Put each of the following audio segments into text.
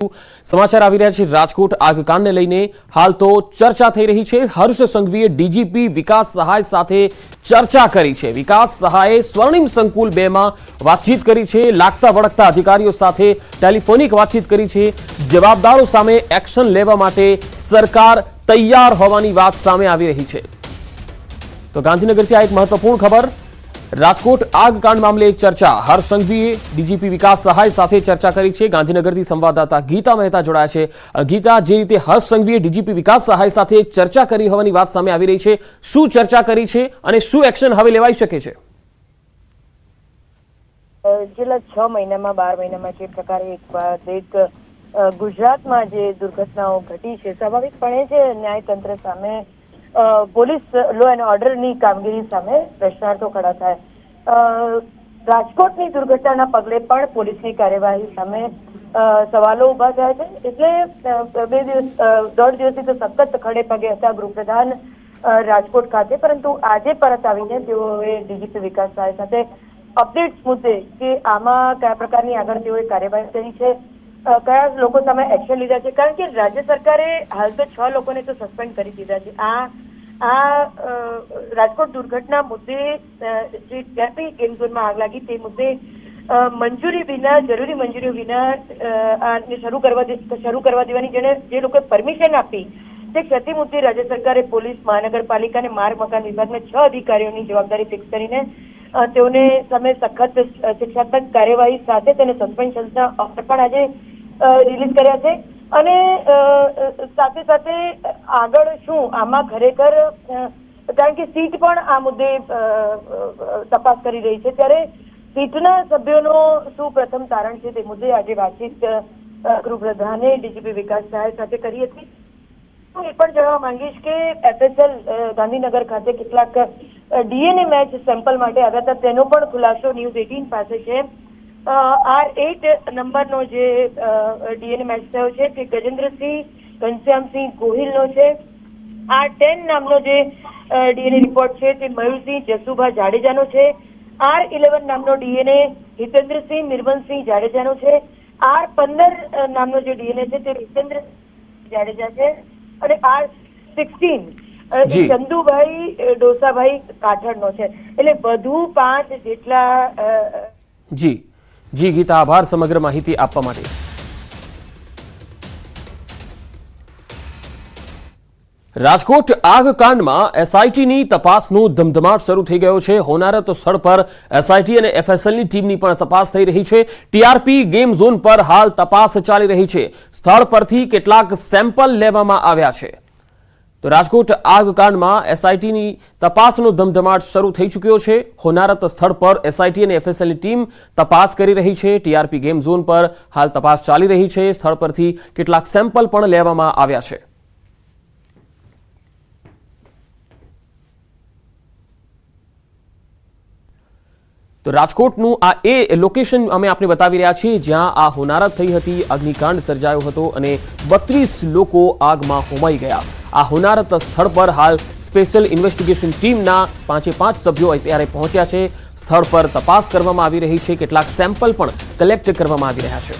સમાચાર આવી રહ્યા છે રાજકોટ આગકાંડને લઈને હાલ તો ચર્ચા થઈ રહી છે। હર્ષ સંઘવીએ ડીજીપી વિકાસ સહાય સાથે ચર્ચા કરી છે। વિકાસ સહાયે સ્વર્ણિમ સંકુલ 2 માં વાતચીત કરી છે। લાગતા વળગતા અધિકારીઓ સાથે ટેલિફોનિક વાતચીત કરી છે। જવાબદારો સામે એક્શન લેવા માટે સરકાર તૈયાર હોવાની વાત સામે આવી રહી છે। તો ગાંધીનગરથી આ એક મહત્વપૂર્ણ ખબર। રાજકોટ આગકાંડ મામલે ચર્ચા। હર્ષ સંઘવીએ ડીજીપી વિકાસ સહાય સાથે ચર્ચા કરી છે। ગાંધીનગરથી સંવાદદાતા ગીતા મહેતા જોડાયા છે। ગીતા, જે રીતે હર્ષ સંઘવીએ ડીજીપી વિકાસ સહાય સાથે ચર્ચા કરી હોવાની વાત સામે આવી રહી છે, શું ચર્ચા કરી છે અને શું એક્શન હવે લેવાઈ શકે છે? છેલ્લા 6 મહિનામાં 12 મહિનામાં જે પ્રકારે એક બાદ એક ગુજરાતમાં જે દુર્ઘટનાઓ ઘટી છે, સ્વાભાવિકપણે જ ન્યાયતંત્ર સામે પોલીસ લો એન્ડ ઓર્ડરની કામગીરી સામે પ્રશ્નાર્થો ખડા થાય। રાજકોટની દુર્ઘટનાના પગલે પણ પોલીસની કાર્યવાહી સામે સવાલો ઉભા થયા છે। એટલે 2 દિવસ 1.5 દિવસથી તો સતત ખડે પગે હતા ગૃહપ્રધાન રાજકોટ ખાતે, પરંતુ આજે પરત આવીને તેઓએ ડીજીપી વિકાસ સહાય સાથે અપડેટ્સ મુદ્દે કે આમાં કયા પ્રકારની આગળ તેઓએ કાર્યવાહી કરી છે, કયા લોકો સામે એક્શન લીધા છે। કારણ કે રાજ્ય સરકારે હાલ તો 6 લોકોને તો સસ્પેન્ડ કરી દીધા છે। આ રાજકોટ દુર્ઘટના મુદ્દે જે ટીઆરપી ગેમ ઝોનમાં આગ લાગી તે મુદ્દે મંજૂરી વિના, જરૂરી મંજૂરી વિના શરૂ કરવા દેવાની જે લોકોએ પરમિશન આપી તે ક્ષતિ મુદ્દે રાજ્ય સરકારે પોલીસ, મહાનગરપાલિકા અને માર્ગ મકાન વિભાગના 6 અધિકારીઓની જવાબદારી ફિક્સ કરીને તેઓને સામે સખત શિક્ષાત્મક કાર્યવાહી સાથે તેને સસ્પેન્શનના ઓર્ડર પણ આજે રિલીઝ કર્યા છે। અને સાથે સાથે આગળ શું આમાં ખરેખર, કારણ કે સીટ પણ આ મુદ્દે તપાસ કરી રહી છે, ત્યારે સીટના સભ્યોનો શું પ્રથમ તારણ છે તે મુદ્દે આજે વાતચીત ગૃહપ્રધાને ડીજીપી વિકાસ સહાય સાથે કરી હતી। હું એ પણ જણાવવા માંગીશ કે એફએસએલ ગાંધીનગર ખાતે કેટલાક ડીએનએ મેચ સેમ્પલ માટે આવ્યા હતા, તેનો પણ ખુલાસો ન્યૂઝ 18 પાસે છે। R8 નંબરનો જે ડીએનએ મેચ થયો છે તે ગજેન્દ્રસિંહ ઘનશ્યામસિંહ ગોહિલનો છે। R10 નામનો જે ડીએનએ રિપોર્ટ છે તે મયુરસિંહ જસુભા જાડેજાનો છે। R11 નામનો ડીએનએ હિતેન્દ્રસિંહ નિર્મલસિંહ જાડેજાનો છે। R15 નામનો જે ડીએનએ છે તે હિતેન્દ્ર જાડેજા છે। અને R16 ચંદુભાઈ ડોસાભાઈ કાઠડનો છે। એટલે વધુ 5 જેટલા। જી ગીતા, આભાર સમગ્ર માહિતી આપવા માટે। રાજકોટ આગકાંડમાં એસઆઈટીની તપાસનું ધમધમાટ શરૂ થઈ ગયો છે। હોનારત સ્થળ પર એસઆઈટી અને એફએસએલની ટીમની પણ તપાસ થઈ રહી છે। ટીઆરપી ગેમ ઝોન પર હાલ તપાસ ચાલી રહી છે। સ્થળ પરથી કેટલાક સેમ્પલ લેવામાં આવ્યા છે। તો રાજકોટ આગકાંડમાં એસઆઈટીની તપાસનો ધમધમાટ શરૂ થઈ ચૂક્યો છે। હોનારત સ્થળ પર એસઆઈટી અને એફએસએલની ટીમ તપાસ કરી રહી છે। ટીઆરપી ગેમ ઝોન પર હાલ તપાસ ચાલી રહી છે। સ્થળ પરથી કેટલાક સેમ્પલ પણ લેવામાં આવ્યા છે। તો રાજકોટનું આ એ લોકેશન અમે આપને બતાવી રહ્યા છીએ જ્યાં આ હોનારત થઈ હતી, અગ્નિકાંડ સર્જાયો હતો અને 32 લોકો આગમાં હોમાઈ ગયા। આ હોનારત સ્થળ પર હાલ સ્પેશિયલ ઇન્વેસ્ટિગેશન ટીમના 5 સભ્યો અત્યારે પહોંચ્યા છે। સ્થળ પર તપાસ કરવામાં આવી રહી છે। કેટલાક સેમ્પલ પણ કલેક્ટ કરવામાં આવી રહ્યા છે।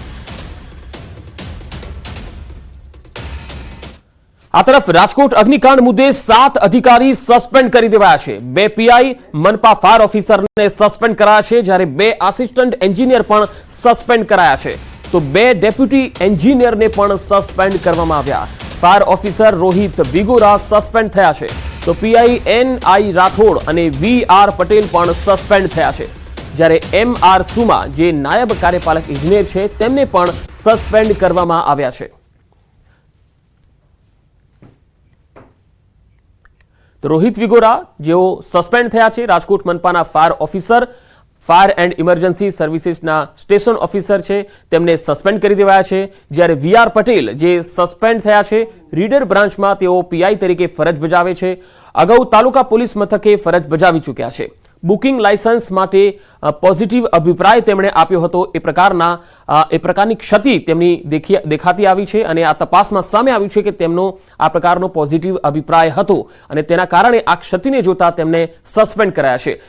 આ તરફ રાજકોટ અગ્નિકાંડ મુદ્દે 7 અધિકારી સસ્પેન્ડ કરી દેવાયા છે। 2 પીઆઈ, મનપા ફાયર ઓફિસરને સસ્પેન્ડ કરાયા છે, જ્યારે 2 આસિસ્ટન્ટ એન્જિનિયર પણ સસ્પેન્ડ કરાયા છે। તો 2 ડેપ્યુટી એન્જિનિયરને પણ સસ્પેન્ડ કરવામાં આવ્યા। Fire officer Rohit Vigora suspend થયા છે। તો પીઆઈ એનઆઈ રાઠોડ અને વીઆર પટેલ પણ સસ્પેન્ડ થયા છે, જ્યારે એમઆર સુમા, જે નાયબ કાર્યપાલક ઇજનેર છે, તેમને પણ સસ્પેન્ડ કરવામાં આવ્યા છે। તો રોહિત વિગોરા જેઓ સસ્પેન્ડ થયા છે, રાજકોટ મનપાના fire officer, fire and emergency સર્વિસીસના સ્ટેશન ઓફિસર છે, તેમને સસ્પેન્ડ કરી દેવાયા છે। જ્યારે વીઆર પટેલ જે સસ્પેન્ડ થયા છે, રીડર બ્રાન્ચમાં તેઓ પીઆઈ તરીકે ફરજ બજાવે છે। અગાઉ તાલુકા પોલીસ મથકે ફરજ બજાવી ચૂક્યા છે। બુકિંગ લાયસન્સ માટે પોઝિટિવ અભિપ્રાય તેમણે આપ્યો હતો। એ પ્રકારની ક્ષતિ તેમની દેખાતી આવી છે અને આ તપાસમાં સામે આવ્યું છે કે તેમનો આ પ્રકારનો પોઝિટિવ અભિપ્રાય હતો અને તેના કારણે આ ક્ષતિને જોતા તેમને સસ્પેન્ડ કરાયા છે।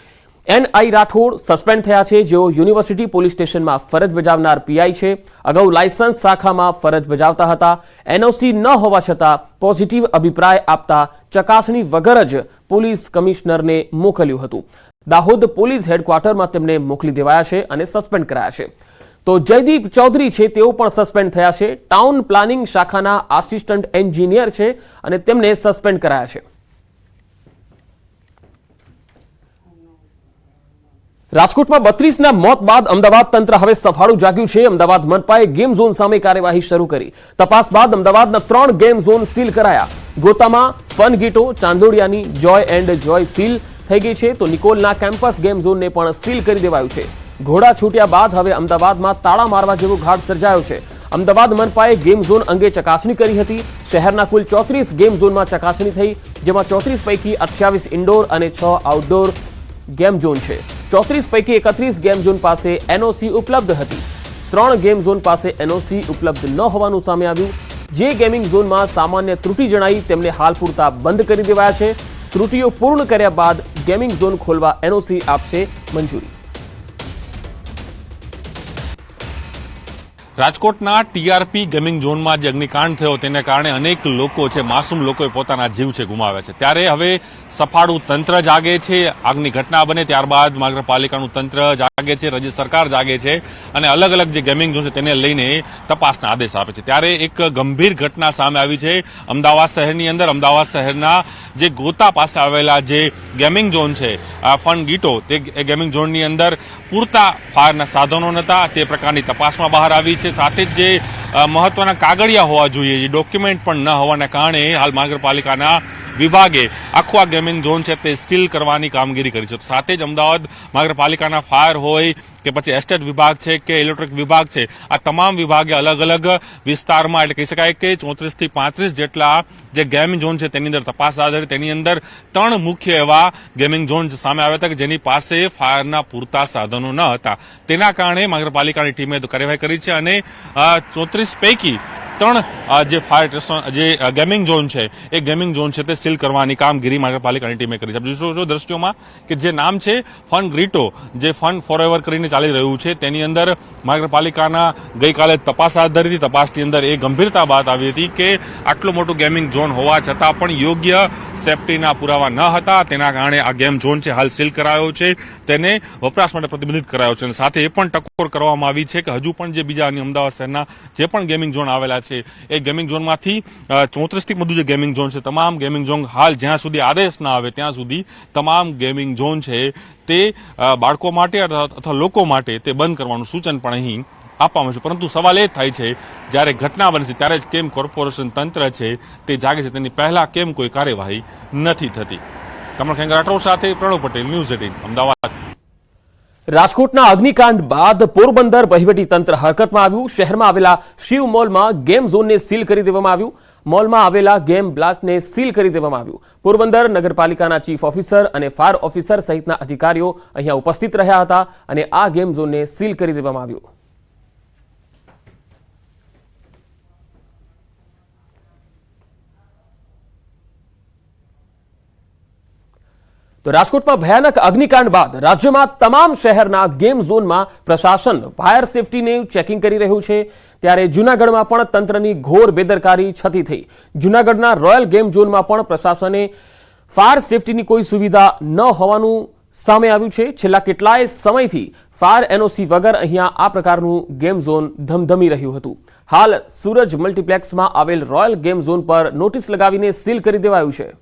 એનઆઈ રાઠોડ સસ્પેન્ડ થયા છે, જેઓ યુનિવર્સિટી પોલીસ સ્ટેશનમાં ફરજ બજાવનાર પીઆઈ છે. અગાઉ લાયસન્સ શાખામાં ફરજ બજાવતા હતા. એનઓસી ન હોવા છતાં પોઝિટિવ અભિપ્રાય આપતા ચકાસણી વગર જ પોલીસ કમિશનરને મોકલ્યું હતું. દાહોદ પોલીસ હેડક્વાર્ટરમાં તેમને મોકલી દેવાયા છે અને સસ્પેન્ડ કરાયા છે. તો જયદીપ ચૌધરી છે, તેઓ પણ સસ્પેન્ડ થયા છે. ટાઉન પ્લાનિંગ શાખાના આસિસ્ટન્ટ એન્જિનિયર છે અને તેમને સસ્પેન્ડ કરાયા છે. રાજકોટમાં 32ના મોત બાદ અમદાવાદ તંત્ર હવે સફાળું જાગ્યું છે. અમદાવાદ મનપાએ ગેમ ઝોન સામે કાર્યવાહી શરૂ કરી. તપાસ બાદ અમદાવાદના 3 ગેમ ઝોન સીલ કરાયા. ગોતામાં ફન ગીટો, ચાંદોડિયાની જોય એન્ડ જોય સીલ થઈ ગઈ છે, તો નિકોલના કેમ્પસ ગેમ ઝોનને પણ સીલ કરી દેવાયું છે. ઘોડા છૂટ્યા બાદ હવે અમદાવાદમાં તાળા મારવા જેવો ઘાટ સર્જાયો છે. અમદાવાદ મનપાએ ગેમ ઝોન અંગે ચકાસણી કરી હતી. શહેરના કુલ 34 ગેમ ઝોનમાં ચકાસણી થઈ, જેમાં 34 પૈકી 28 ઇન્ડોર અને 6 આઉટડોર ગેમ ઝોન છે. 34 પૈકી 31 ગેમ ઝોન પાસે એનઓસી ઉપલબ્ધ હતી. 3 ગેમ ઝોન પાસે એનઓસી ઉપલબ્ધ ન હોવાનું સામે આવ્યું. જે ગેમિંગ ઝોનમાં સામાન્ય ત્રુટિ જણાઈ તેમને હાલ પૂરતા બંધ કરી દેવાયા છે. ત્રુટિઓ પૂર્ણ કર્યા બાદ ગેમિંગ ઝોન ખોલવા એનઓસી આપશે મંજૂરી. રાજકોટના ટીઆરપી ગેમિંગ ઝોનમાં જે અગ્નિકાંડ થયો તેને કારણે અનેક લોકો છે, માસૂમ લોકોએ પોતાના જીવ છે ગુમાવ્યા છે. ત્યારે હવે સફાળું તંત્ર જાગે છે. આગની ઘટના બને ત્યારબાદ મહાનગરપાલિકાનું તંત્ર જાગે છે, રાજ્ય સરકાર જાગે છે અને અલગ અલગ જે ગેમિંગ ઝોન છે તેને લઈને તપાસના આદેશ આપે છે. ત્યારે એક ગંભીર ઘટના સામે આવી છે અમદાવાદ શહેરની અંદર. અમદાવાદ શહેરના જે ગોતા પાસે આવેલા જે ગેમિંગ ઝોન છે, ફન ગીટો, તે ગેમિંગ ઝોનની અંદર પૂરતા ફાયરના સાધનો નહોતા. તે પ્રકારની તપાસમાં બહાર આવી છે. સાથે જ જે મહત્વના કાગળિયા હોવા જોઈએ, જે ડોક્યુમેન્ટ પણ ન હોવાના કારણે હાલ મહાનગરપાલિકાના વિભાગે આખું આ ગેમિંગ ઝોન છે તે સીલ કરવાની કામગીરી કરી છે. સાથે જ અમદાવાદ મહાનગરપાલિકાના ફાયર હોય કે પછી એસ્ટેટ વિભાગ છે કે ઇલેક્ટ્રિક વિભાગ છે, આ તમામ વિભાગે અલગ અલગ વિસ્તારમાં, એટલે કહી શકાય કે 34 થી 35 જેટલા જે ગેમિંગ ઝોન છે તેની અંદર તપાસ હાથ ધરી. તેની અંદર 3 મુખ્ય એવા ગેમિંગ ઝોન સામે આવ્યા હતા કે જેની પાસે ફાયરના પૂરતા સાધનો ન હતા. તેના કારણે મહાનગરપાલિકાની ટીમે કાર્યવાહી કરી છે અને 34 પૈકી 3 જે ફાયર જે ગેમિંગ ઝોન છે એ ગેમિંગ ઝોન છે તે સીલ કરવાની કામગીરી મહાનગરપાલિકાની ટીમે કરી છે. જોશો દ્રશ્યોમાં કે જે નામ છે ફન ગ્રીટો, જે ફન ફોરએવર કરીને ચાલી રહ્યું છે, તેની અંદર મહાનગરપાલિકાના ગઈકાલે તપાસ હાથ ધરી હતી. તપાસની અંદર એ ગંભીરતા બાદ આવી હતી કે આટલું મોટું ગેમિંગ ઝોન હોવા છતાં પણ યોગ્ય સેફટીના પુરાવા ન હતા. તેના કારણે આ ગેમ ઝોન છે હાલ સીલ કરાયો છે, તેને વપરાશ માટે પ્રતિબંધિત કરાયો છે. અને સાથે એ પણ ટકોર કરવામાં આવી છે કે હજુ પણ જે બીજા અમદાવાદ શહેરના જે પણ ગેમિંગ ઝોન આવેલા છે એ ગેમિંગ ઝોનમાંથી 34 થી વધુ જે ગેમિંગ ઝોન છે, તમામ ગેમિંગ ઝોન હાલ જ્યાં સુધી આદેશ ના આવે ત્યાં સુધી તમામ ગેમિંગ ઝોન છે તે બાળકો માટે અથવા લોકો માટે તે બંધ કરવાનું સૂચન પણ અહીં આપવામાં છે. પરંતુ સવાલ એ થાય છે જ્યારે ઘટના બને છે ત્યારે જ કેમ કોર્પોરેશન તંત્ર છે તે જાગે છે, તેની પહેલા કેમ કોઈ કાર્યવાહી નથી થતી. કમળ ખેંગર રાઠોડ સાથે પ્રણવ પટેલ, ન્યૂઝ 18 અમદાવાદ. રાજકોટના અગ્નિકાંડ બાદ પોરબંદર વહીવટી તંત્ર હરકતમાં આવ્યું. શહેરમાં આવેલા શિવ મોલમાં ગેમ ઝોનને સીલ કરી દેવામાં આવ્યું. મોલમાં આવેલા ગેમ બ્લાસ્ટને સીલ કરી દેવામાં આવ્યું. પોરબંદર નગરપાલિકાના ચીફ ઓફિસર અને ફાયર ઓફિસર સહિતના અધિકારીઓ અહીંયા ઉપસ્થિત રહ્યા હતા અને આ ગેમ ઝોનને સીલ કરી દેવામાં આવ્યું. તો રાજકોટમાં ભયાનક અગ્નિકાંડ બાદ રાજ્યમાં તમામ શહેરના ગેમ ઝોનમાં પ્રશાસન ફાયર સેફટીનું ચેકિંગ કરી રહ્યું છે. ત્યારે જૂનાગઢમાં પણ તંત્રની ઘોર બેદરકારી છતી થઈ. જૂનાગઢના રોયલ ગેમ ઝોનમાં પણ પ્રશાસને ફાયર સેફટીની કોઈ સુવિધા ન હોવાનું સામે આવ્યું છે. છેલ્લા કેટલાય સમયથી ફાયર એનઓસી વગર અહીંયા આ પ્રકારનું ગેમ ઝોન ધમધમી રહ્યું હતું. હાલ સૂરજ મલ્ટીપ્લેક્સમાં આવેલ રોયલ ગેમ ઝોન પર નોટિસ લગાવીને સીલ કરી દેવાયું છે.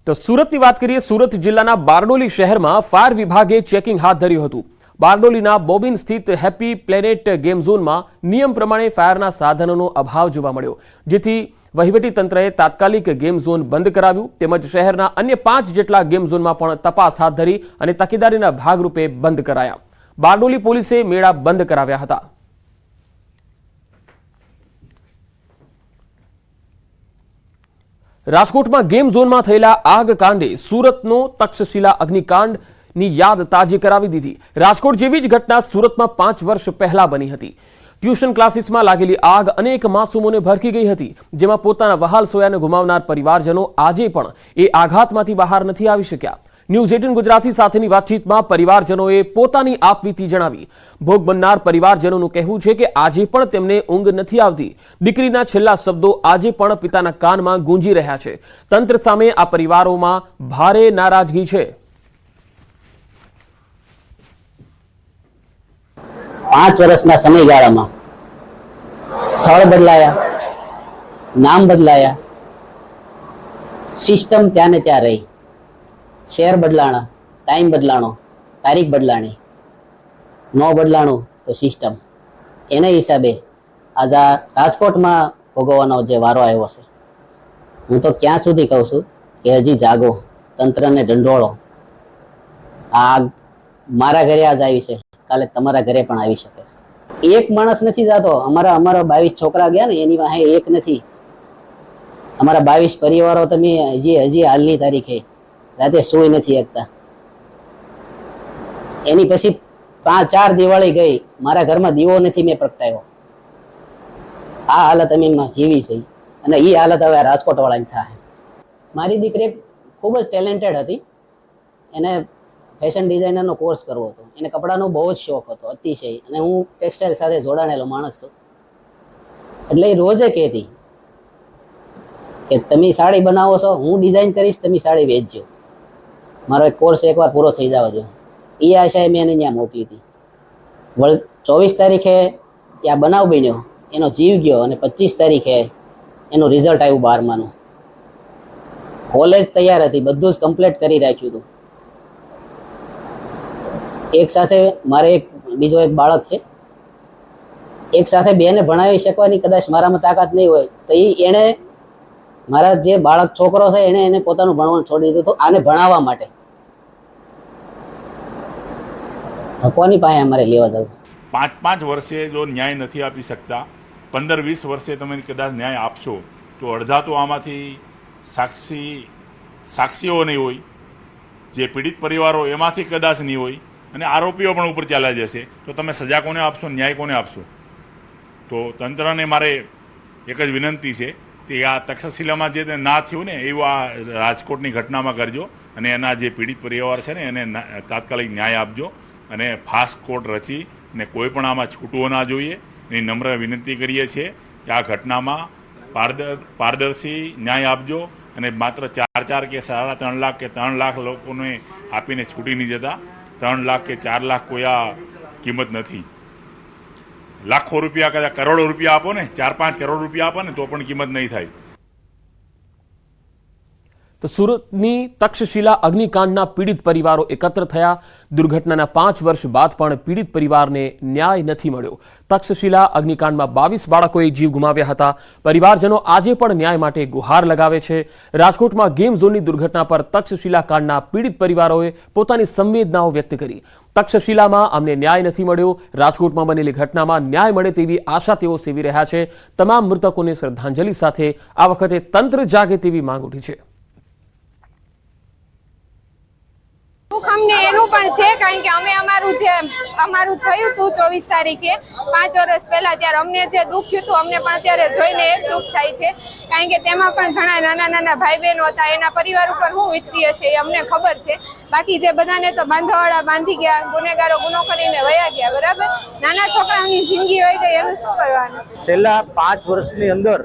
તો સુરતની વાત કરીએ. સુરત જિલ્લાના બારડોલી શહેરમાં ફાયર વિભાગે ચેકિંગ હાથ ધર્યું હતું. બારડોલીના બોબિન સ્થિત હેપી પ્લેનેટ ગેમ ઝોનમાં નિયમ પ્રમાણે ફાયરના સાધનોનો અભાવ જોવા મળ્યો, જેથી વહીવટી તંત્રએ તાત્કાલિક ગેમ ઝોન બંધ કરાવ્યું. તેમજ શહેરના અન્ય 5 જેટલા ગેમ ઝોનમાં પણ તપાસ હાથ ધરી અને તકેદારીના ભાગરૂપે બંધ કરાયા. બારડોલી પોલીસે મેળા બંધ કરાવ્યા હતા. રાજકોટમાં ગેમ ઝોનમાં થયેલા આગ કાંડે સુરતનો તક્ષશિલા અગ્નિકાંડની યાદ તાજી કરાવી દીધી. રાજકોટ જેવી જ ઘટના સુરતમાં 5 વર્ષ પહેલા બની હતી. ટ્યુશન ક્લાસીસમાં લાગેલી આગ અનેક માસૂમોને ભરખી ગઈ હતી, જેમાં પોતાના વહાલ સોયાને ગુમાવનાર પરિવારજનો આજે પણ એ આઘાતમાંથી બહાર નથી આવી શક્યા. ન્યૂઝ 18 ગુજરાતી સાથેની વાતચીતમાં પરિવારજનોએ પોતાની આપવીતી જણાવી. ભોગ બનનાર પરિવારજનોનું કહેવું છે કે આજે પણ તેમને ઊંઘ નથી આવતી. દીકરીના છેલ્લા શબ્દો આજે પણ પિતાના કાનમાં ગૂંજી રહ્યા છે. તંત્ર સામે આ પરિવારોમાં ભારે નારાજગી છે. 5 વર્ષના સમયગાળામાં સ્થળ બદલાયા, નામ બદલાયા, સિસ્ટમ ત્યાં ને ત્યાં રહી, શહેર બદલાણા, ટાઈમ બદલાણો, તારીખ બદલાણી, ન બદલાણું તો સિસ્ટમ. એના હિસાબે આજે આ રાજકોટમાં ભોગવવાનો જે વારો આવ્યો છે. હું તો ક્યાં સુધી કહું છું કે હજી જાગો, તંત્રને ઢંઢોળો. આ મારા ઘરે આજ આવી છે, કાલે તમારા ઘરે પણ આવી શકે છે. એક માણસ નથી જતો. અમારા 22 છોકરા ગયા ને એની પાસે એક નથી. અમારા 22 પરિવારો તમે હજી હાલની તારીખે રાતે સૂઈ નથી શકતા. એની પછી 4 દિવાળી ગઈ, મારા ઘરમાં દીવો નથી મેં પ્રગટાવ્યો. આ હાલત અમે જીવી છે અને એ હાલત હવે રાજકોટ વાળાની થાય. મારી દીકરી ખૂબ જ ટેલેન્ટેડ હતી. એને ફેશન ડિઝાઇનરનો કોર્સ કરવો હતો. એને કપડાનો બહુ જ શોખ હતો, અતિશય. અને હું ટેક્સટાઇલ સાથે જોડાણેલો માણસ છું. એટલે એ રોજે કહેતી કે તમે સાડી બનાવો છો, હું ડિઝાઇન કરીશ, તમે સાડી વેચજો. મારો એક કોર્સ એકવાર પૂરો થઈ જવા જોઈએ. એ આશાએ મેં એને ત્યાં મોકલી હતી. 24 તારીખે ત્યાં બનાવ બન્યો, એનો જીવ ગયો અને 25 તારીખે એનું રિઝલ્ટ આવ્યું 12માનું. કોલેજ તૈયાર હતી, બધું જ કમ્પ્લીટ કરી રાખ્યું હતું. એક સાથે મારે બીજો એક બાળક છે. એક સાથે બેને ભણાવી શકવાની કદાચ મારામાં તાકાત નહીં હોય તો એણે મારા જે બાળક છોકરો છે એને પોતાનું ભણવાનું છોડી દીધું હતું આને ભણાવવા માટે. ભગવાનની પાસે અમારે લેવા જવું. 5 વર્ષે જો ન્યાય નથી આપી શકતા, 15-20 વર્ષે તમે કદાચ ન્યાય આપશો તો અડધા તો આમાંથી સાક્ષીઓ નહીં હોય, જે પીડિત પરિવારો એમાંથી કદાચ નહીં હોય, અને આરોપીઓ પણ ઉપર ચાલ્યા જશે. તો તમે સજા કોને આપશો, ન્યાય કોને આપશો? તો તંત્રને મારે એક જ વિનંતી છે કે આ તક્ષશિલામાં જે ના થયું ને એવું આ રાજકોટની ઘટનામાં કરજો અને એના જે પીડિત પરિવાર છે ને એને તાત્કાલિક ન્યાય આપજો અને ફાસ્ટ કોર્ટ રચી અને કોઈ પણ આમાં છૂટવો ના જોઈએ. એની નમ્ર વિનંતી કરીએ છીએ કે આ ઘટનામાં પારદર્શી ન્યાય આપજો અને માત્ર 4 કે 3.5 લાખ કે 3 લાખ લોકોને આપીને છૂટી નહીં જતા. 3 લાખ કે 4 લાખ કોઈ આ કિંમત નથી. લાખો રૂપિયા કદાચ કરોડો રૂપિયા આપો ને, 4-5 કરોડ રૂપિયા આપો ને તો પણ કિંમત નહીં થાય. તો સુરતની તક્ષશિલા અગ્નિકાંડના પીડિત પરિવારો એકત્ર થયા. દુર્ઘટનાના 5 વર્ષ બાદ પણ પીડિત પરિવારને ન્યાય નથી મળ્યો. તક્ષશિલા અગ્નિકાંડમાં 22 બાળકોએ જીવ ગુમાવ્યા હતા. પરિવારજનો આજે પણ ન્યાય માટે ગુહાર લગાવે છે. રાજકોટમાં ગેમ ઝોનની દુર્ઘટના પર તક્ષશિલા કાંડના પીડિત પરિવારોએ પોતાની સંવેદનાઓ વ્યક્ત કરી. તક્ષશિલામાં અમને ન્યાય નથી મળ્યો. રાજકોટમાં બનેલી ઘટનામાં ન્યાય મળે તેવી આશા તેઓ સેવી રહ્યા છે. તમામ મૃતકોને શ્રદ્ધાંજલિ સાથે આ વખતે તંત્ર જાગે તેવી માંગ ઉઠી છે. દુઃખ અમને એનું પણ છે કારણ કે અમે અમારું થયું હતું 24 તારીખે 5 વર્ષ પહેલા, ત્યારે અમને જે દુઃખ થયું હતું અમને પણ અત્યારે જોઈને એ દુઃખ થાય છે. કારણ કે તેમાં પણ ઘણા નાના ભાઈ બહેનો હતા, એના પરિવાર ઉપર શું વીતતી હશે એ અમને ખબર છે. બાકી જે બધાને તો બાંધાવાળા બાંધી ગયા, ગુનેગારો ગુનો કરીને વયા ગયા. બરાબર, નાના છોકરાઓની જિંદગી હોય ગઈ, એનું શું કરવાનું? છેલ્લા 5 વર્ષની અંદર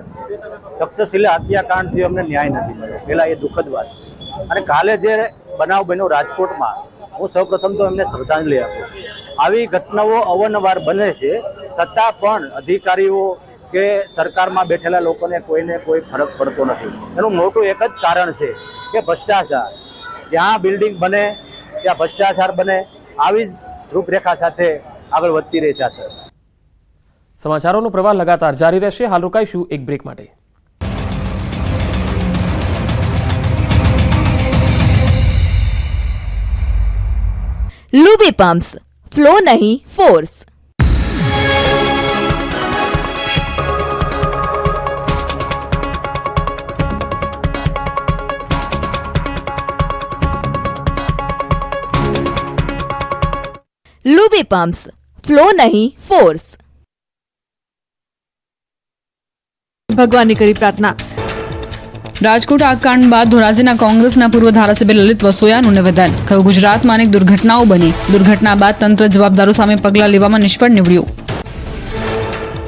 તક્ષશિલા હત્યાકાંડ થી અમને ન્યાય નથી મળ્યો. પેલા એ દુઃખદ વાત છે. અને કાલે જે બનાવ બન્યો રાજકોટમાં, હું સૌપ્રથમ તો એમને શ્રદ્ધાંજલિ આપું. આવી ઘટનાઓ અવારનવાર બને છે, છતાં પણ અધિકારીઓ કે સરકારમાં બેઠેલા લોકોને કોઈને કોઈ ફરક પડતો નથી. એનું મોટું એક જ કારણ છે કે ભ્રષ્ટાચાર. જ્યાં બિલ્ડિંગ બને ત્યાં ભ્રષ્ટાચાર બને. આવી જ રૂપરેખા સાથે આગળ વધતી રહી છે. સમાચારોનો પ્રવાહ લગાતાર જારી રહેશે. હાલ રોકાઈશું એક બ્રેક માટે. लूबी पम्प्स, फ्लो नहीं फोर्स. लूबी पम्प्स, फ्लो नहीं फोर्स. ભગવાનની કરી પ્રાર્થના. રાજકોટ આગકાંડ બાદ ધોરાજીના કોંગ્રેસના પૂર્વ ધારાસભ્ય લલિત વસોયાનું નિવેદન. કહ્યું, ગુજરાતમાં અનેક દુર્ઘટનાઓ બની. દુર્ઘટના બાદ તંત્ર જવાબદારો સામે પગલાં લેવામાં નિષ્ફળ નીવડ્યું.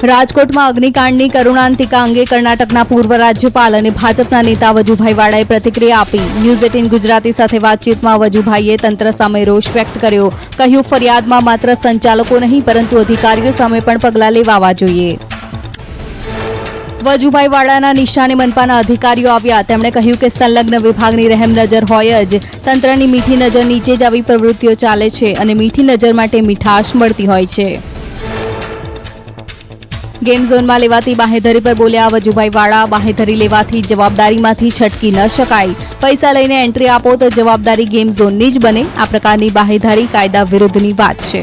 રાજકોટમાં અગ્નિકાંડની કરુણાંતિકા અંગે કર્ણાટકના પૂર્વ રાજ્યપાલ અને ભાજપના નેતા વજુભાઈ વાળાએ પ્રતિક્રિયા આપી. ન્યૂઝ 18 ગુજરાતી સાથે વાતચીતમાં વજુભાઈએ તંત્ર સામે રોષ વ્યક્ત કર્યો. કહ્યું, ફરિયાદમાં માત્ર સંચાલકો નહીં પરંતુ અધિકારીઓ સામે પણ પગલાં લેવાવા જોઈએ. વજુભાઈ વાળાના નિશાને મનપાના અધિકારીઓ આવ્યા. તેમણે કહ્યું કે સંલગ્ન વિભાગની રહેમ નજર હોય જ તંત્રની મીઠી નજર નીચે જ આવી પ્રવૃત્તિઓ ચાલે છે અને મીઠી નજર માટે મીઠાશ મળતી હોય છે. ગેમ ઝોનમાં લેવાતી બાહેધરી પર બોલ્યા વજુભાઈ વાળા. બાહેધરી લેવાથી જવાબદારીમાંથી છટકી ન શકાય. પૈસા લઈને એન્ટ્રી આપો તો જવાબદારી ગેમ ઝોનની જ બને. આ પ્રકારની બાહેધરી કાયદા વિરુદ્ધની વાત છે.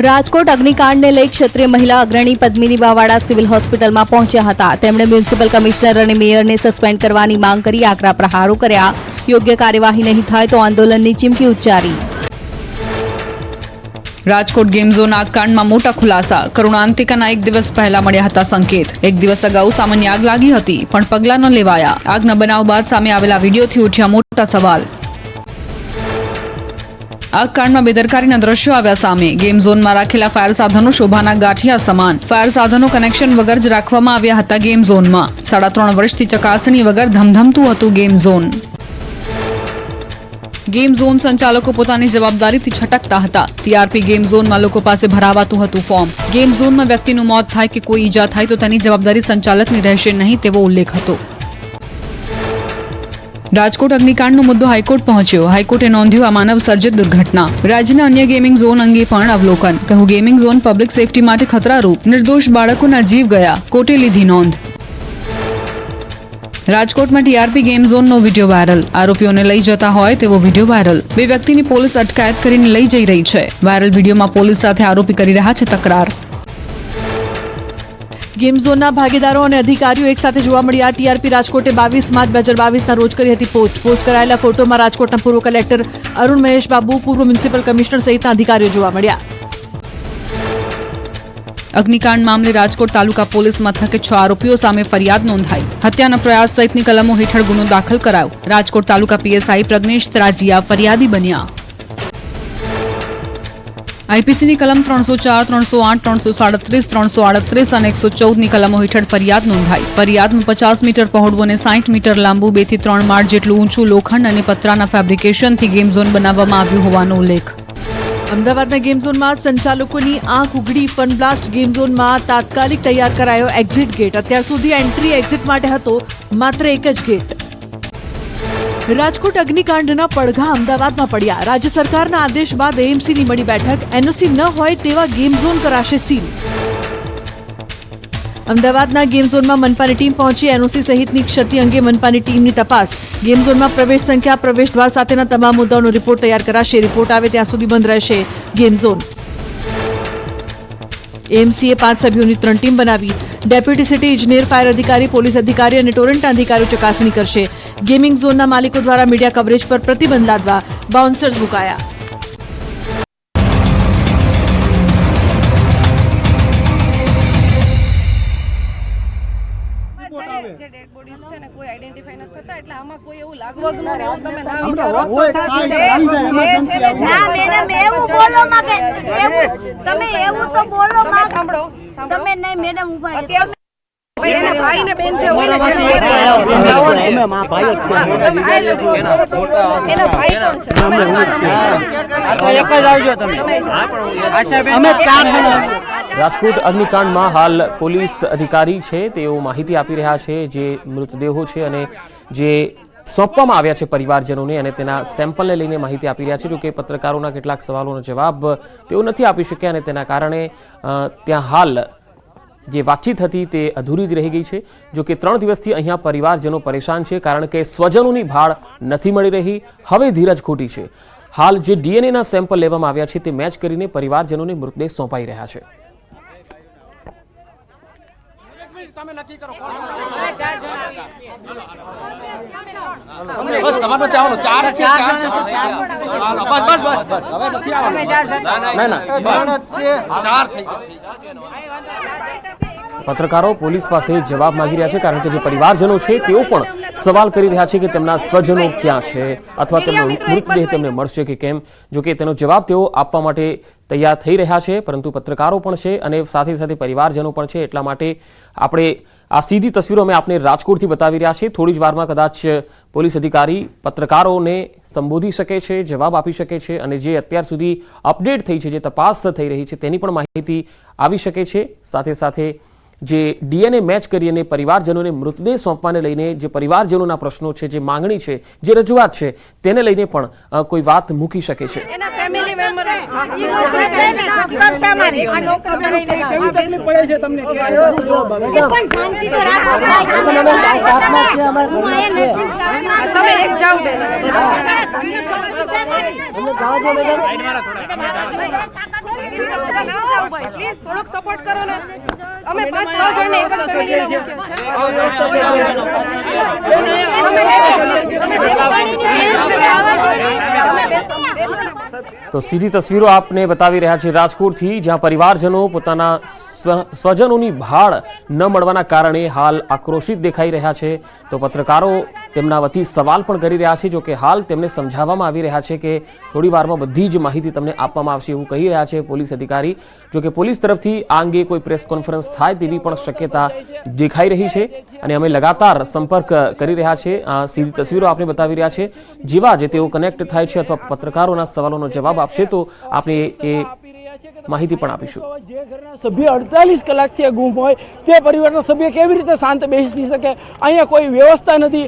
રાજકોટ અગ્નિકાંડને લઈ ક્ષત્રિય મહિલા અગ્રણી પદ્મિની બાવાડા સિવિલ હોસ્પિટલમાં પહોંચ્યા હતા. તેમણે મ્યુનિસિપલ કમિશનર અને મેયરને સસ્પેન્ડ કરવાની માંગ કરી આકરા પ્રહારો કર્યા. યોગ્ય કાર્યવાહી નહીં થાય તો આંદોલનની ચીમકી ઉચ્ચારી. રાજકોટ ગેમ ઝોન આગકાંડમાં મોટા ખુલાસા. કરુણાંતિકાના એક દિવસ પહેલા મળ્યા હતા સંકેત. એક દિવસ અગાઉ સામાન્ય આગ લાગી હતી પણ પગલાં ન લેવાયા. આગના બનાવ બાદ સામે આવેલા વિડીયોથી ઉઠ્યા મોટા સવાલ. આગકાંડમાં બેદરકારીના દ્રશ્યો આવ્યા સામે. ગેમ ઝોનમાં રાખેલા ફાયર સાધનો શોભાના ગાંઠિયા સમાન. ફાયર સાધનો કનેક્શન વગર જ રાખવામાં આવ્યા હતા ગેમ ઝોનમાં. 3.5 વર્ષથી ચકાસણી વગર ધમધમતું હતું ગેમ ઝોન. ગેમ ઝોન સંચાલકો પોતાની જવાબદારીથી છટકતા હતા. ટીઆરપી ગેમ ઝોનમાં લોકો પાસે ભરાવાતું હતું ફોર્મ. ગેમ ઝોનમાં વ્યક્તિનું મોત થાય કે કોઈ ઈજા થાય તો તેની જવાબદારી સંચાલકની રહેશે નહીં તેવો ઉલ્લેખ હતો. રાજકોટ અગ્નિકાંડનો મુદ્દો હાઈકોર્ટ પહોંચ્યો. હાઈકોર્ટે નોંધ્યું આ માનવ સર્જિત દુર્ઘટના. રાજ્યના અન્ય ગેમિંગ ઝોન અંગે પણ અવલોકન. કહ્યું, ગેમિંગ ઝોન પબ્લિક સેફટી માટે ખતરારૂપ. નિર્દોષ બાળકોના જીવ ગયા. કોર્ટે લીધી નોંધ. રાજકોટમાં ટીઆરપી ગેમ ઝોનનો વિડીયો વાયરલ. આરોપીઓને લઈ જતા હોય તેવો વિડીયો વાયરલ. 2 વ્યક્તિની પોલીસ અટકાયત કરીને લઈ જઈ રહી છે. વાયરલ વિડીયોમાં પોલીસ સાથે આરોપી કરી રહ્યા છે તકરાર. ગેમ ઝોનના ભાગીદારો અને અધિકારીઓ એક સાથે જોવા મળ્યા. ટીઆરપી રાજકોટે 22 માર્ચ 2022ના રોજ કરી હતી પોસ્ટ કરાયેલા ફોટોમાં રાજકોટના પૂર્વ કલેક્ટર અરુણ મહેશ બાબુ, પૂર્વ મ્યુનિસિપલ કમિશનર સહિતના અધિકારીઓ જોવા મળ્યા. અગ્નિકાંડ મામલે રાજકોટ તાલુકા પોલીસ મથકે 6 આરોપીઓ સામે ફરિયાદ નોંધાઈ. હત્યાના પ્રયાસ સહિતની કલમો હેઠળ ગુનો દાખલ કરાયો. રાજકોટ તાલુકા પીએસઆઈ પ્રજ્ઞેશ ત્રાજીયા ફરિયાદી બન્યા. આઈપીસીની કલમ 304, 308, 337, 338 અને 114ની કલમો હેઠળ ફરિયાદ નોંધાઈ. ફરિયાદમાં 50 મીટર પહોળું અને 60 મીટર લાંબુ 2 થી 3 માળ જેટલું ઊંચું લોખંડ અને પતરાના ફેબ્રિકેશનથી ગેમ ઝોન બનાવવામાં આવ્યું હોવાનો ઉલ્લેખ. અમદાવાદના ગેમ ઝોનમાં સંચાલકોની આંખ ઉઘડી. ફન બ્લાસ્ટ ગેમ ઝોનમાં તાત્કાલિક તૈયાર કરાયો એક્ઝિટ ગેટ. અત્યાર સુધી એન્ટ્રી એક્ઝિટ માટે હતો માત્ર એક જ ગેટ. રાજકોટ અગ્નિકાંડના પડઘા અમદાવાદમાં પડ્યા. રાજ્ય સરકારના આદેશ બાદ એએમસીની મળી બેઠક. એનઓસી ન હોય તેવા ગેમ ઝોન કરાશે સીલ. અમદાવાદના ગેમ ઝોનમાં મનપાની ટીમ પહોંચી. એનઓસી સહિતની ક્ષતિ અંગે મનપાની ટીમની તપાસ. ગેમ ઝોનમાં પ્રવેશ સંખ્યા, પ્રવેશ દ્વાર સાથેના તમામ મુદ્દાઓનો રિપોર્ટ તૈયાર કરાશે. રિપોર્ટ આવે ત્યાં સુધી બંધ રહેશે ગેમ ઝોન. એએમસીએ 5 સભ્યોની 3 ટીમ બનાવી. ડેપ્યુટી સિટી ઇજનેર, ફાયર અધિકારી, પોલીસ અધિકારી અને ટોરન્ટના અધિકારીઓ ચકાસણી કરશે. ગેમિંગ ઝોનના માલિકો દ્વારા મીડિયા કવરેજ પર પ્રતિબંધ લાદવા બાઉન્સર્સ મુકાયા. જે ડેડ બોડીઝ છે ને કોઈ આઈડેન્ટિફાઈ નથી થતા એટલે આમાં કોઈ એવું લાગવગનું ને એવું તમે ના વિચારો. મેડમ એવું બોલો માં કે તમે એવું તો બોલો માં. સાંભળો તમે નહીં મેડમ ઉભા એના ભાઈ ને બેન જે હોય ને એના ભાઈ રાજકોટ અગ્નિકાંડમાં હાલ પોલીસ અધિકારી છે તેઓ માહિતી આપી રહ્યા છે જે મૃતદેહો છે અને જે સોંપવામાં આવ્યા છે પરિવારજનોને અને તેના સેમ્પલને લઈને માહિતી આપી રહ્યા છે. જોકે પત્રકારોના કેટલાક સવાલોનો જવાબ તેઓ નથી આપી શક્યા અને તેના કારણે ત્યાં હાલ જે વાતચીત હતી તે અધૂરી જ રહી ગઈ છે. જોકે 3 દિવસથી અહીંયા પરિવારજનો પરેશાન છે કારણ કે સ્વજનોની ભાળ નથી મળી રહી. હવે ધીરજ ખોટી છે. હાલ જે ડીએનએના સેમ્પલ લેવામાં આવ્યા છે તે મેચ કરીને પરિવારજનોને મૃતદેહ સોંપાઈ રહ્યા છે. પત્રકારો પોલીસ પાસે જવાબ માંગી રહ્યા છે, કારણ કે જે પરિવારજનો છે તેઓ પણ સવાલ કરી રહ્યા છે કે તેમના સ્વજનો ક્યાં છે અથવા તેમનો મૃતદેહ તેમને મળશે કે કેમ. જો કે તેનો જવાબ તેઓ આપવા માટે તૈયાર થઈ રહ્યા છે, પરંતુ પત્રકારો પણ છે અને સાથે સાથે પરિવારજનો પણ છે. એટલા માટે આપણે આ સીધી તસવીરો અમે આપને રાજકોટથી બતાવી રહ્યા છીએ. થોડી જ વારમાં કદાચ પોલીસ અધિકારી પત્રકારોને સંબોધી શકે છે, જવાબ આપી શકે છે અને જે અત્યાર સુધી અપડેટ થઈ છે, જે તપાસ થઈ રહી છે તેની પણ માહિતી આવી શકે છે. સાથે સાથે જે ડીએનએ મેચ કરી અને પરિવારજનોને મૃતદેહ સોંપવાને લઈને જે પરિવારજનોના પ્રશ્નો છે, જે માંગણી છે, જે રજૂઆત છે તેને લઈને પણ કોઈ વાત મૂકી શકે છે. થોડોક સપોર્ટ કરો ને. અમે 5-6 જણને એક જ ફેમિલીના તો સીધી તસવીરો આપને બતાવી રહ્યા છે રાજકોટથી, જ્યાં પરિવારજનો પોતાના સ્વજનોની ભાળ ન મળવાના કારણે હાલ આક્રોશિત દેખાઈ રહ્યા છે. તો પત્રકારો તેમના વતી સવાલ પણ કરી રહ્યા છે. જો કે હાલ તેમને સમજાવવામાં આવી રહ્યા છે કે થોડી વારમાં બધી જ માહિતી તમને આપવામાં આવશે એવું કહી રહ્યા છે પોલીસ અધિકારી. જો કે પોલીસ તરફથી આ અંગે કોઈ પ્રેસ કોન્ફરન્સ થાય તેવી પણ શક્યતા દેખાઈ રહી છે અને અમે લગાતાર સંપર્ક કરી રહ્યા છે. સીધી તસવીરો આપને બતાવી રહ્યા છે. જેવા જે તેઓ કનેક્ટ થાય છે અથવા પત્રકારોના સવાલોનો જવાબ આપશે તો આપણે એ માહિતી પણ આપીશું. જે ઘરના સભ્ય 48 કલાકથી ગુમ હોય તે પરિવારના સભ્ય કેવી રીતે શાંત બેસી શકે? અહીંયા કોઈ વ્યવસ્થા નથી,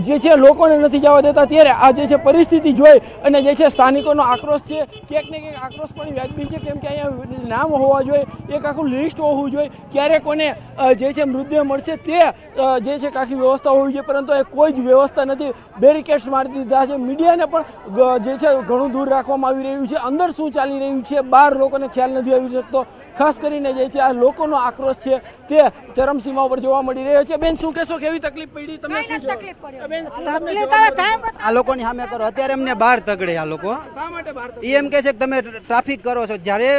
જે છે લોકોને નથી જવા દેતા. ત્યારે આ જે છે પરિસ્થિતિ જોઈ અને જે છે સ્થાનિકોનો આક્રોશ છે, ક્યાંક ને ક્યાંક આક્રોશ પણ વ્યાજબી છે, કેમ કે અહીંયા નામ હોવા જોઈએ, એક આખું લિસ્ટ હોવું જોઈએ, ક્યારે કોને જે છે મૃતદેહ મળશે તે જે છે આખી વ્યવસ્થા હોવી જોઈએ, પરંતુ એ કોઈ જ વ્યવસ્થા નથી. બેરિકેડ્સ મારી દીધા છે. મીડિયાને પણ જે છે ઘણું દૂર રાખવામાં આવી રહ્યું છે. અંદર શું ચાલી રહ્યું છે બહાર લોકોને ખ્યાલ નથી આવી શકતો. ખાસ કરીને જે છે આ લોકોનો આક્રોશ છે તે ચરમસીમા ઉપર જોવા મળી રહ્યો છે. બેન, શું કહેશો? કેવી તકલીફ પડી તમને? શું તકલીફ પડી આ લોકોની સામે કરો? અત્યારે અમને બહાર તગડે આ લોકો. શા માટે બહાર? એમ કે છે કે તમે ટ્રાફિક કરો છો. જ્યારે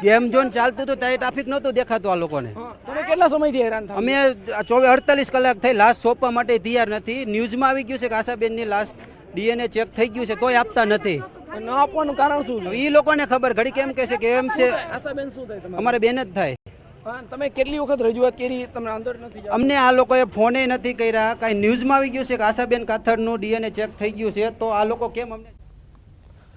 ગેમ ઝોન ચાલતું હતું ત્યારે ટ્રાફિક નહોતું દેખાતું આ લોકોને. તમે કેટલા સમયથી હેરાન થાવ? અમે 48 કલાક થઈ લાશ સોંપવા માટે તૈયાર નથી. ન્યૂઝમાં આવી ગયું છે કે આશાબેનની લાશ ડીએનએ ચેક થઈ ગયું છે, તોય આપતા નથી. ન આપવાનું કારણ શું? એ લોકોને ખબર. ઘડી કેમ કે છે કે એમ છે આશાબેન શું થાય તમારે? અમારે બેન જ થાય. તમે કેટલી વખત રજૂઆત કરી? તમને અંદર નથી જવા? અમને આ લોકોએ ફોને નથી કર્યા. કાંઈ ન્યૂઝમાં આવી ગયું છે કે આશાબેન કાથડનું ડીએનએ ચેક થઈ ગયું છે, તો આ લોકો કેમ અમને